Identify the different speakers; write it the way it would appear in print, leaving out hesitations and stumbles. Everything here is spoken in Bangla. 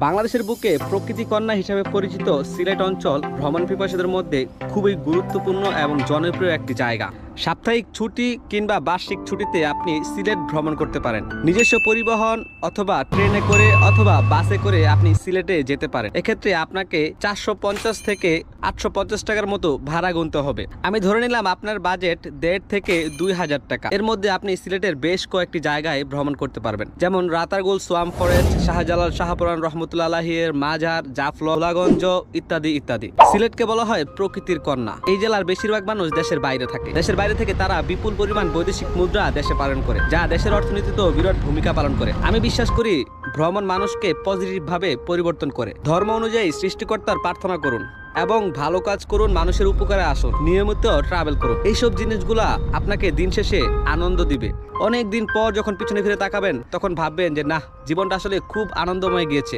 Speaker 1: বাংলাদেশের বুকে প্রকৃতি কন্যা হিসেবে পরিচিত সিলেট অঞ্চল ভ্রমণ পিপাসুদের মধ্যে খুবই গুরুত্বপূর্ণ এবং জনপ্রিয় একটি জায়গা। সাপ্তাহিক ছুটি কিংবা বার্ষিক ছুটিতে আপনি সিলেট ভ্রমণ করতে পারেন। নিজস্ব পরিবহন অথবা ট্রেনে করে অথবা বাসে করে আপনি সিলেটে যেতে পারেন। এক্ষেত্রে আপনাকে 450 থেকে 850 টাকার মতো ভাড়া গুনতে হবে। আমি ধরে নিলাম আপনার বাজেট 1.5 থেকে 2000 টাকা। এর মধ্যে আপনি সিলেটের বেশ কয়েকটি জায়গায় ভ্রমণ করতে পারবেন, যেমন রাতারগুল সোয়াম ফরেস্ট, শাহজালাল শাহপুরান রহমতুল্লাহ আলাহির মাজার, জাফলগঞ্জ ইত্যাদি ইত্যাদি। সিলেটকে বলা হয় প্রকৃতির কন্যা। এই জেলার বেশিরভাগ মানুষ দেশের বাইরে থাকে। দেশের বাইরে থেকে তারা বিপুল পরিমাণ বৈদেশিক মুদ্রা দেশে পালন করে, যা দেশের অর্থনীতিতেও বিরাট ভূমিকা পালন করে। আমি বিশ্বাস করি ভ্রমণ মানুষকে পজিটিভ ভাবে পরিবর্তন করে। ধর্ম অনুযায়ী সৃষ্টিকর্তার প্রার্থনা করুন এবং ভালো কাজ করুন, মানুষের উপকারে আসুন, নিয়মিত ট্রাভেল করুন। এইসব জিনিসগুলা আপনাকে দিন শেষে আনন্দ দিবে। অনেক দিন পর যখন পিছনে ফিরে তাকাবেন তখন ভাববেন যে না, জীবনটা আসলে খুব আনন্দময় গিয়েছে।